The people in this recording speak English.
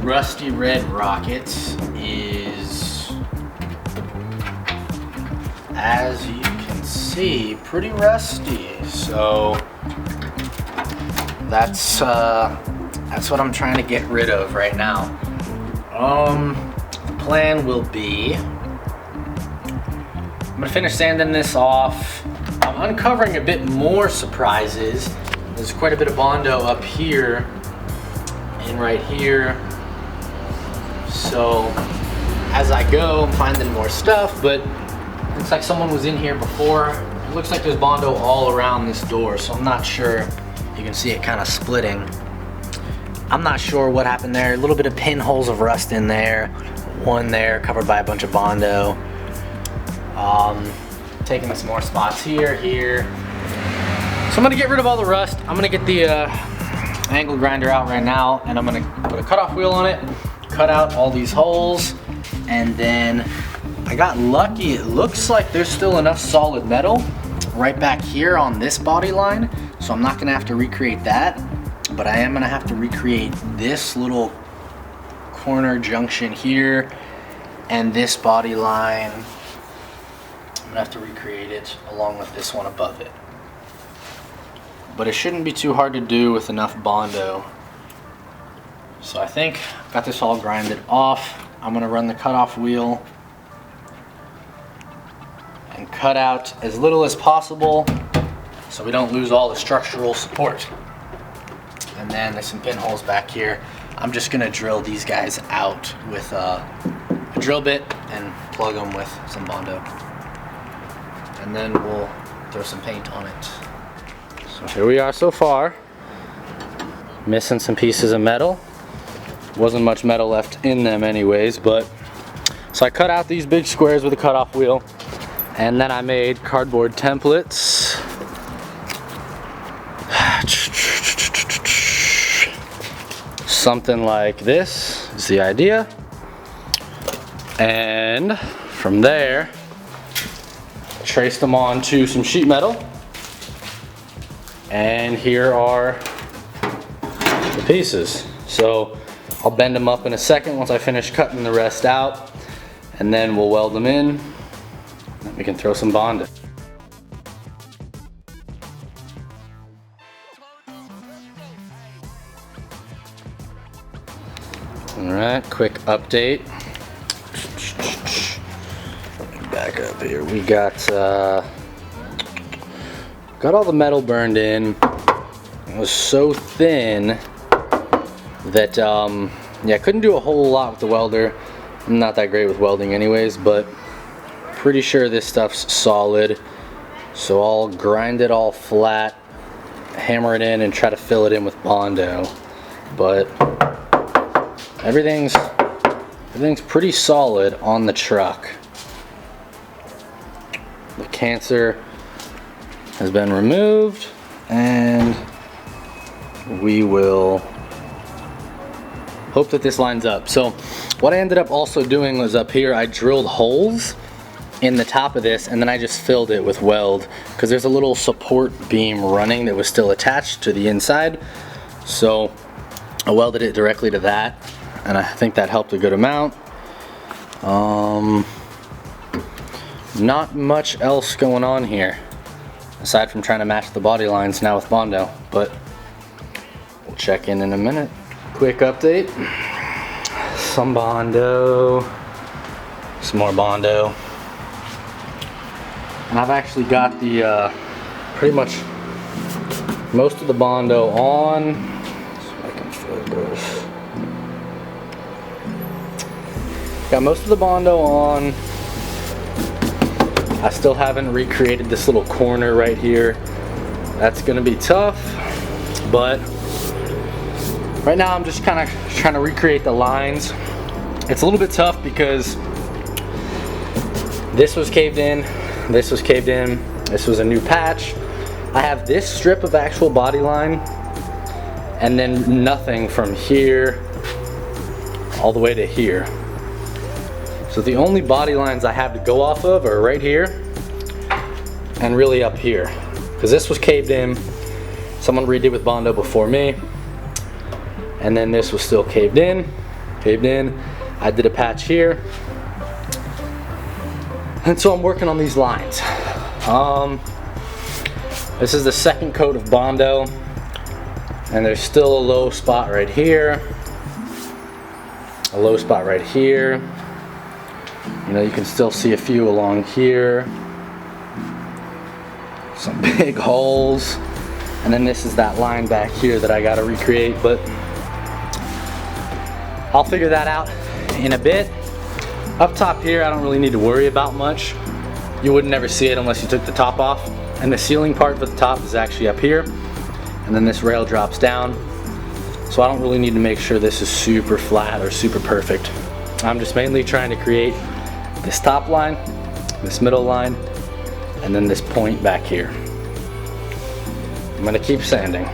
rusty red rocket is, as you can see, pretty rusty. So that's what I'm trying to get rid of right now. The plan will be, I'm gonna finish sanding this off. I'm uncovering a bit more surprises. There's quite a bit of Bondo up here and right here. So as I go, I'm finding more stuff, but looks like someone was in here before. It looks like there's Bondo all around this door, so I'm not sure. You can see it kind of splitting. I'm not sure what happened there. A little bit of pinholes of rust in there. One there covered by a bunch of Bondo. Taking some more spots here. So I'm gonna get rid of all the rust. I'm gonna get the angle grinder out right now, and I'm gonna put a cutoff wheel on it, cut out all these holes, and then I got lucky. It looks like there's still enough solid metal right back here on this body line, so I'm not gonna have to recreate that, but I am gonna have to recreate this little corner junction here and this body line. I'm gonna have to recreate it along with this one above it. But it shouldn't be too hard to do with enough Bondo. So I think I've got this all grinded off. I'm gonna run the cutoff wheel and cut out as little as possible so we don't lose all the structural support. And then there's some pinholes back here. I'm just gonna drill these guys out with a drill bit and plug them with some Bondo. And then we'll throw some paint on it. So here we are so far. Missing some pieces of metal. Wasn't much metal left in them anyways, but so I cut out these big squares with a cutoff wheel, and then I made cardboard templates. Something like this is the idea. And from there, traced them onto some sheet metal. And here are the pieces. So I'll bend them up in a second once I finish cutting the rest out, and then we'll weld them in, and we can throw some Bondo. Alright, quick update. Back up here. We got all the metal burned in. It was so thin that yeah, I couldn't do a whole lot with the welder. I'm not that great with welding anyways, but pretty sure this stuff's solid. So I'll grind it all flat, hammer it in, and try to fill it in with Bondo. But everything's pretty solid on the truck. The cancer has been removed, and we will hope that this lines up. So what I ended up also doing was up here, I drilled holes in the top of this, and then I just filled it with weld because there's a little support beam running that was still attached to the inside. So I welded it directly to that, and I think that helped a good amount. Not much else going on here aside from trying to match the body lines now with Bondo, but we'll check in a minute. Quick update. Some Bondo, some more Bondo, and I've actually got the pretty much most of the Bondo on. So I can focus. Got most of the Bondo on. I still haven't recreated this little corner right here. That's gonna be tough, but right now I'm just kind of trying to recreate the lines. It's a little bit tough because this was caved in, this was caved in, this was a new patch. I have this strip of actual body line, and then nothing from here all the way to here. So the only body lines I have to go off of are right here and really up here, because this was caved in. Someone redid with Bondo before me, and then this was still caved in. paved in. I did a patch here. And so I'm working on these lines. This is the second coat of Bondo, and there's still a low spot right here, a low spot right here. You know, you can still see a few along here, some big holes, and then this is that line back here that I gotta recreate, but I'll figure that out in a bit. Up top here, I don't really need to worry about much. You would never see it unless you took the top off. And the ceiling part for the top is actually up here. And then this rail drops down. So I don't really need to make sure this is super flat or super perfect. I'm just mainly trying to create this top line, this middle line, and then this point back here. I'm gonna keep sanding.